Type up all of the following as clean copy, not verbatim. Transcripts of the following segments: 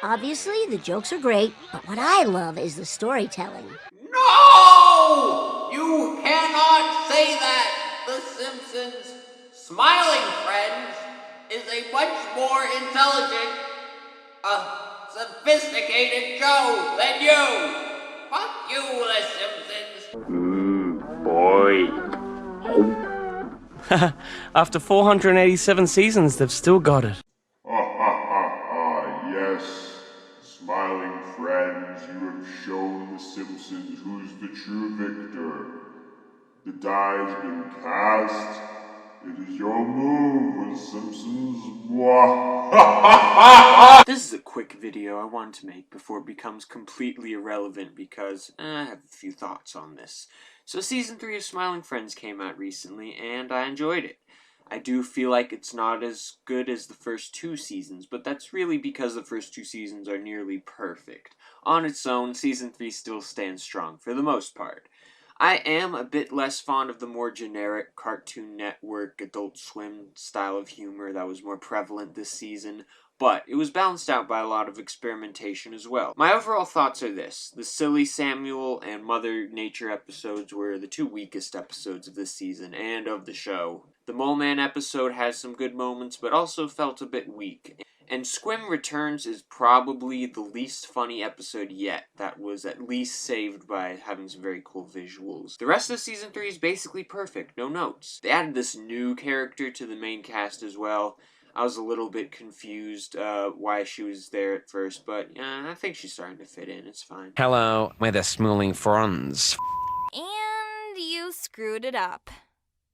Obviously, the jokes are great, but what I love is the storytelling. No! You cannot say that! The Simpsons' Smiling Friends is a much more intelligent, sophisticated show than you! Fuck you, The Simpsons! Boy. After 487 seasons, they've still got it. Yes. Smiling friends, you have shown the Simpsons who's the true victor. The die's been cast. It is your move, The Simpsons. This is a quick video I want to make before it becomes completely irrelevant because I have a few thoughts on this. So Season 3 of Smiling Friends came out recently, and I enjoyed it. I do feel like it's not as good as the first two seasons, but that's really because the first two seasons are nearly perfect. On its own, Season 3 still stands strong for the most part. I am a bit less fond of the more generic Cartoon Network, Adult Swim style of humor that was more prevalent this season, but it was balanced out by a lot of experimentation as well. My overall thoughts are this. The Silly Samuel and Mother Nature episodes were the two weakest episodes of this season and of the show. The Mole Man episode has some good moments, but also felt a bit weak. And Squim Returns is probably the least funny episode yet that was at least saved by having some very cool visuals. The rest of Season 3 is basically perfect, no notes. They added this new character to the main cast as well. I was a little bit confused why she was there at first, but I think she's starting to fit in, it's fine. Hello, we're the Smiling Friends. And you screwed it up.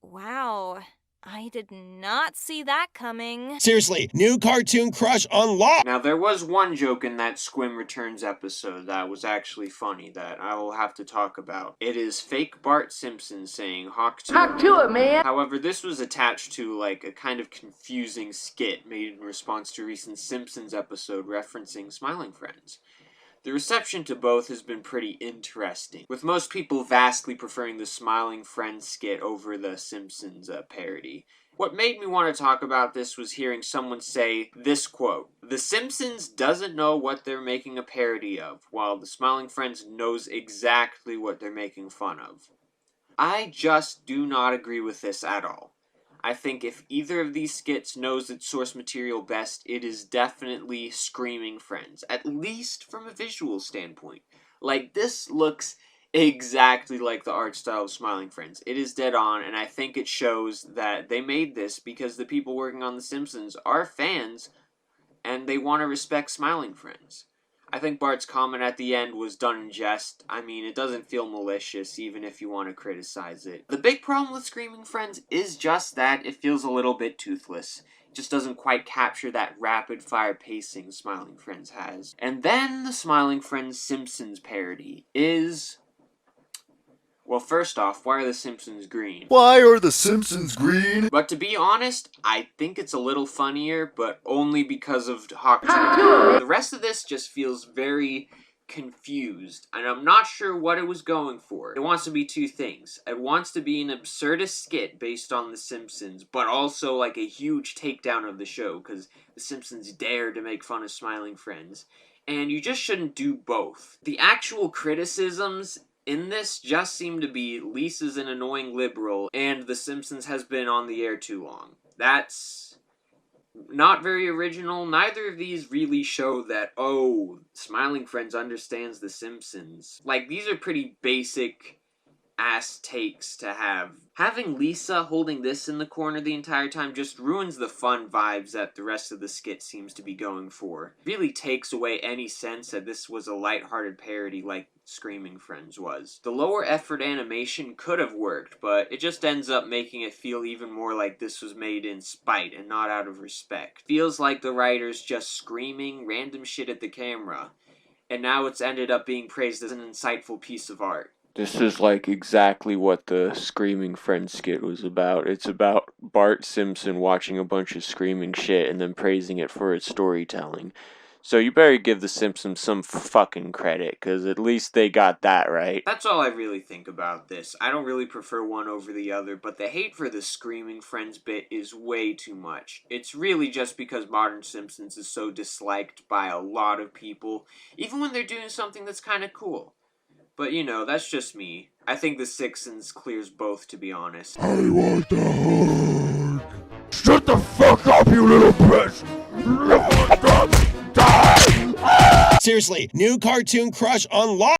Wow. I did not see that coming. Seriously, new cartoon crush unlocked! Now, there was one joke in that Squim Returns episode that was actually funny that I will have to talk about. It is fake Bart Simpson saying, "Hawk to it, man!" However, this was attached to, like, a kind of confusing skit made in response to a recent Simpsons episode referencing Smiling Friends. The reception to both has been pretty interesting, with most people vastly preferring the Smiling Friends skit over the Simpsons parody. What made me want to talk about this was hearing someone say this quote: "The Simpsons doesn't know what they're making a parody of, while the Smiling Friends knows exactly what they're making fun of." I just do not agree with this at all. I think if either of these skits knows its source material best, it is definitely Screaming Friends, at least from a visual standpoint. Like, this looks exactly like the art style of Smiling Friends. It is dead on, and I think it shows that they made this because the people working on The Simpsons are fans, and they want to respect Smiling Friends. I think Bart's comment at the end was done in jest. I mean, it doesn't feel malicious, even if you want to criticize it. The big problem with Screaming Friends is just that it feels a little bit toothless. It just doesn't quite capture that rapid-fire pacing Smiling Friends has. And then the Smiling Friends Simpsons parody is... well, first off, why are the Simpsons green? Why are the Simpsons green? But to be honest, I think it's a little funnier, but only because of Hawk. The rest of this just feels very confused, and I'm not sure what it was going for. It wants to be two things. It wants to be an absurdist skit based on The Simpsons, but also like a huge takedown of the show, because The Simpsons dare to make fun of Smiling Friends. And you just shouldn't do both. The actual criticisms in this just seem to be Lisa's an annoying liberal, and The Simpsons has been on the air too long. That's not very original. Neither of these really show that, oh, Smiling Friends understands The Simpsons. Like, these are pretty basic ass takes to have. Having Lisa holding this in the corner the entire time just ruins the fun vibes that the rest of the skit seems to be going for. It really takes away any sense that this was a lighthearted parody like Screaming Friends was. The lower effort animation could have worked, but it just ends up making it feel even more like this was made in spite and not out of respect. Feels like the writers just screaming random shit at the camera, and now it's ended up being praised as an insightful piece of art. This is like exactly what the Screaming Friends skit was about. It's about Bart Simpson watching a bunch of screaming shit and then praising it for its storytelling. So you better give The Simpsons some fucking credit, because at least they got that right. That's all I really think about this. I don't really prefer one over the other, but the hate for the Screaming Friends bit is way too much. It's really just because Modern Simpsons is so disliked by a lot of people, even when they're doing something that's kind of cool. But you know, that's just me. I think The Simpsons clears both, to be honest. I want the hug. Shut the fuck up, you little bitch. Seriously, new cartoon crush unlocked.